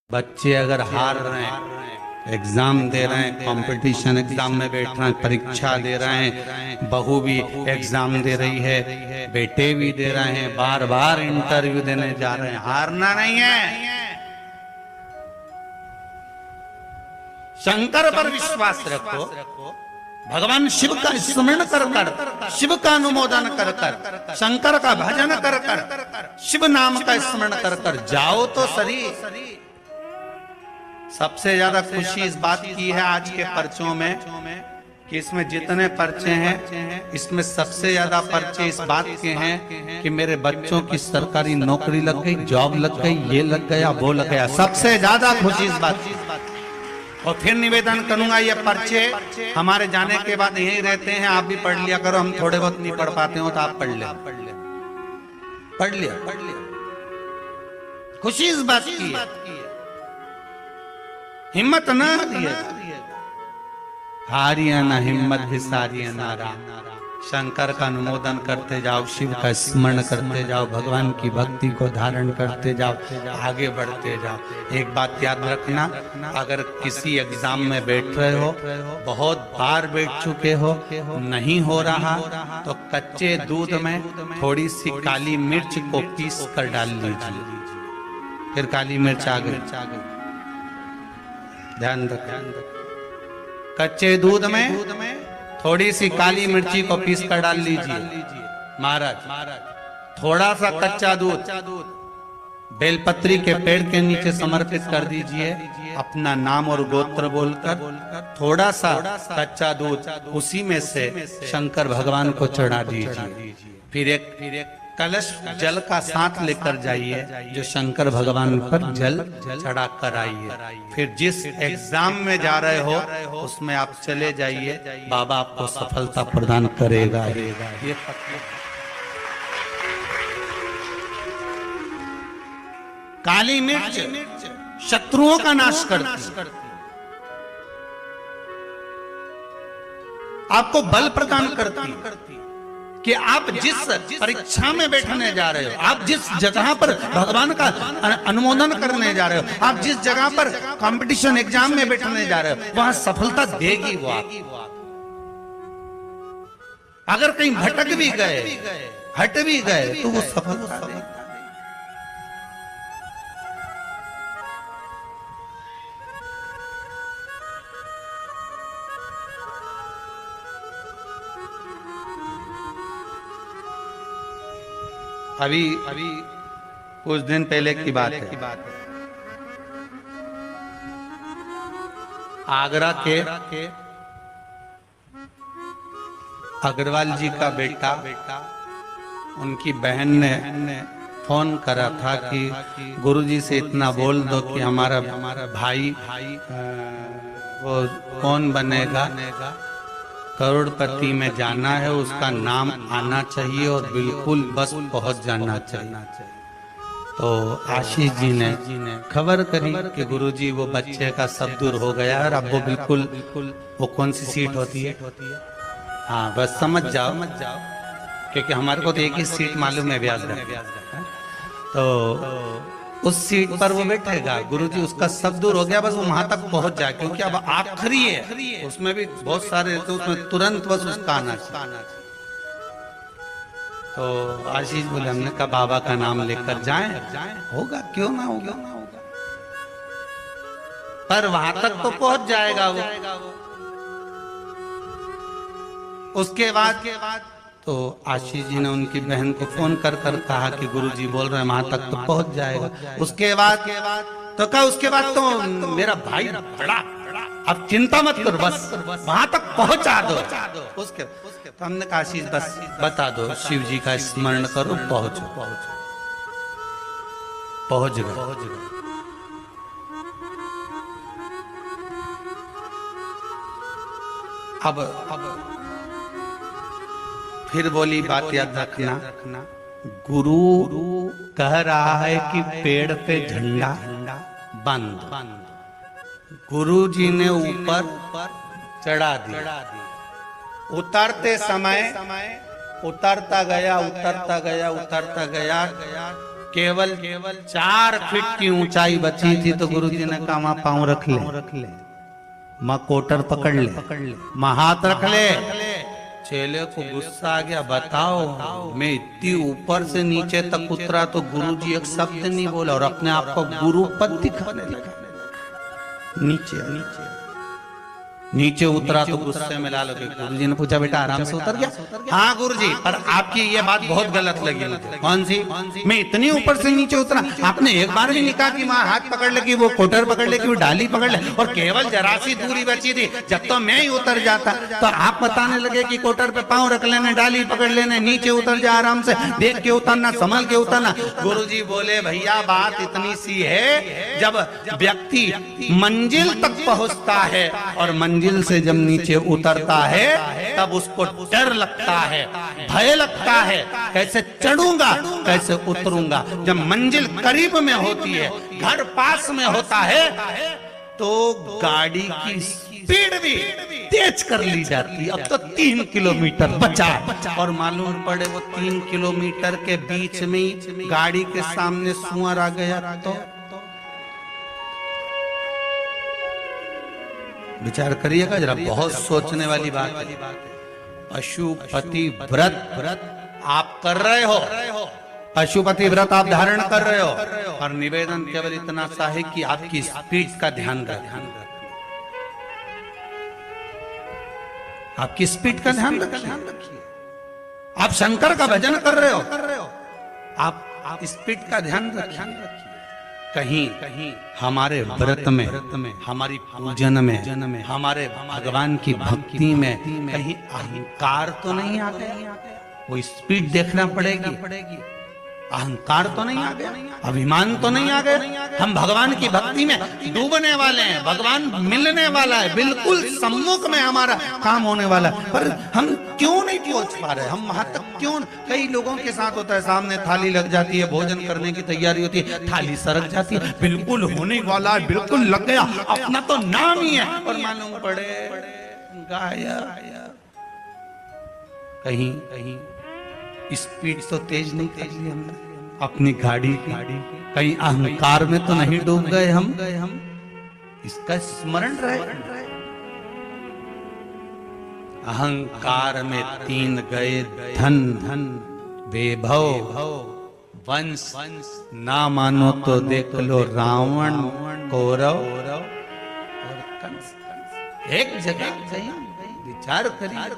बच्चे अगर हार रहे हैं, एग्जाम दे रहे हैं, कंपटीशन एग्जाम में बैठ रहे हैं, परीक्षा दे रहे हैं, बहू भी एग्जाम दे रही है, बेटे भी दे रहे हैं, बार बार इंटरव्यू देने जा रहे हैं, हारना नहीं है। शंकर पर विश्वास रखो, भगवान शिव का स्मरण कर कर, शिव का अनुमोदन कर कर, शंकर का भजन कर कर, शिव नाम का स्मरण कर कर जाओ तो सही। सबसे ज्यादा खुशी इस बात की है आज के पर्चों में कि इसमें जितने पर्चे हैं, इसमें सबसे ज्यादा पर्चे इस बात के हैं कि मेरे बच्चों की सरकारी नौकरी लग गई, जॉब लग गई, ये लग गया, वो लग गया। सबसे ज्यादा खुशी इस बात की। और फिर निवेदन करूंगा, ये पर्चे हमारे जाने के बाद यहीं रहते हैं, आप भी पढ़ लिया करो। हम थोड़े बहुत नहीं पढ़ पाते हो तो आप पढ़ लिया, पढ़ लिया। खुशी इस बात की है, हिम्मत ना दिए, हारिया ना हिम्मत भी सारिया नारा। शंकर का अनुमोदन करते जाओ, शिव का स्मरण करते जाओ, भगवान की भक्ति को धारण करते जाओ, आगे बढ़ते जाओ। एक बात याद रखना, अगर किसी एग्जाम में बैठ रहे हो, बहुत बार बैठ चुके हो, नहीं हो रहा, तो कच्चे दूध में थोड़ी सी काली मिर्च को पीस कर डाल लीजिए। फिर काली मिर्च आ गई, ध्यान रखें, कच्चे दूध में थोड़ी सी काली मिर्ची को पीस कर डाल लीजिए। महाराज थोड़ा सा कच्चा दूध बेलपत्री के पेड़ के नीचे समर्पित कर दीजिए, अपना नाम और गोत्र बोलकर थोड़ा सा कच्चा दूध उसी में से शंकर भगवान को चढ़ा दीजिए। फिर एक कलश जल का साथ लेकर जाइए, जो शंकर भगवान पर जल चढ़ा कर आइए। फिर जिस एग्जाम में जा रहे हो उसमें आप चले जाइए, बाबा आपको सफलता प्रदान करेगा। ये काली मिर्च शत्रुओं का नाश करती, आपको बल प्रदान करती कि आप जिस परीक्षा में बैठने जा रहे हो, आप जिस जगह पर भगवान का अनुमोदन करने जा रहे हो, आप जिस जगह पर कंपटीशन एग्जाम में बैठने जा रहे हो, वहां सफलता देगी वो आपको। अगर कहीं भटक भी गए, हट भी गए, तो वो सफलता देगी। अभी कुछ दिन पहले की बात है, आगरा के अग्रवाल जी का बेटा, उनकी बहन ने फोन करा था कि गुरुजी से इतना बोल दो कि हमारा भाई वो कौन बनेगा, करोड़पति में जाना है, उसका नाम आना चाहिए और बिल्कुल बस पहुंच जाना चाहिए। तो आशीष जी ने खबर करी कि गुरुजी वो बच्चे का सब दूर हो गया और अब वो बिल्कुल, वो कौन सी सीट होती है, हाँ बस समझ जाओ, क्योंकि हमारे को तो एक ही सीट मालूम है, ब्याज। तो उस सीट पर वो बैठेगा, गुरुजी उसका सब दूर हो गया, बस वो वहां तक पहुंच जाए, क्योंकि अब आखिरी है, उसमें भी बहुत सारे, तो उसमें तुरंत बस उसका आना चाहिए। तो आशीष बोले, हमने कहा बाबा का नाम लेकर जाएं, होगा, क्यों ना होगा, पर वहां तक तो पहुंच जाएगा वो। उसके बाद तो आशीष जी ने उनकी बहन को फोन कर कर कहा कि गुरुजी बोल रहे हैं वहां तक तो पहुंच जाएगा। उसके बाद तो कहा, उसके बाद तो मेरा भाई बड़ा, अब चिंता मत करो, बस वहां तक पहुंचा दो। उसके तो हमने कहा, आशीष बस बता दो, शिव जी का स्मरण करो, पहुंच गए। अब फिर बोली, बात याद रखना, गुरु कह रहा है कि पेड़ पे झंडा बंद, गुरु जी ने ऊपर चढ़ा दिया। उतरते समय उतरता गया, केवल 4 फीट की ऊंचाई बची थी तो गुरुजी ने कहा वहां पांव रख ले, मां कोटर पकड़ ले, मां हाथ रख ले। चेले को गुस्सा आ गया, बताओ मैं इतनी ऊपर से नीचे तक उतरा तो गुरुजी एक शब्द नहीं बोला और अपने आप को गुरु पद दिखाने लगा। नीचे उतरा तो गुस्से में ला लगे। गुरुजी ने पूछा बेटा आराम से उतर गया? हाँ गुरुजी, पर आपकी ये बात बहुत गलत लगी मुझे। कौन सी? मैं इतनी ऊपर से नीचे उतरा, आपने एक बार भी नहीं कहा कि वहां हाथ पकड़ ले, कि वो कोटर पकड़ ले, कि वो डाली पकड़ ले, और केवल जरा सी दूरी बची थी। जब तो मैं ही उतर जाता तो आप बताने लगे कि कोटर पे पांव रख लेने, डाली पकड़ लेने, नीचे उतर जा आराम से, देख के उतरना, संभल के उतरना। गुरुजी बोले भैया बात इतनी सी है, जब व्यक्ति मंजिल तक पहुंचता है और मंजिल से जब नीचे उतरता है तब उसको डर लगता है, भय लगता है, कैसे चढ़ूंगा, कैसे उतरूंगा। जब मंजिल करीब में होती है, घर पास में होता है, तो गाड़ी की स्पीड भी तेज कर ली जाती है। अब तो 3 किलोमीटर बचा और मालूम पड़े वो 3 किलोमीटर के बीच में गाड़ी के सामने सुअर आ गया तो विचार करिएगा जरा, बहुत सोचने वाली बात है। पशुपति व्रत आप कर रहे हो, पशुपति व्रत आप धारण कर रहे हो, और निवेदन केवल इतना सा है कि आपकी स्पीड का ध्यान रखें, आपकी स्पीड का ध्यान रखिए। आप शंकर का भजन कर रहे हो, आप स्पीड का ध्यान रखिए। कहीं हमारे व्रत में, हमारी पूजन में, हमारे भगवान की भक्ति में कहीं अहंकार तो नहीं आ गया? वो स्पीड देखना पड़ेगी। अहंकार तो नहीं आ गया, अभिमान तो नहीं आ गया? हम भगवान की भक्ति में डूबने वाले हैं, भगवान मिलने वाला है, बिल्कुल सम्मुख में हमारा काम होने वाला है, पर हम क्यों नहीं पहुंच पा रहे? हम वहां तक क्यों? कई लोगों के साथ होता है, सामने थाली लग जाती है, भोजन करने की तैयारी होती है, थाली सरक जाती है, बिल्कुल होने वाला है, बिल्कुल लग गया, अपना तो नाम ही है, और मालूम पड़े गायब। कहीं स्पीड तो तेज नहीं कर ली हमने अपनी गाड़ी की, कहीं अहंकार में तो नहीं डूब गए हम? इसका स्मरण रहे। अहंकार में 3 गए धन, वैभव, वंश, ना मानो तो देख लो रावण, कौरव और कंस। एक जगह विचार करिए।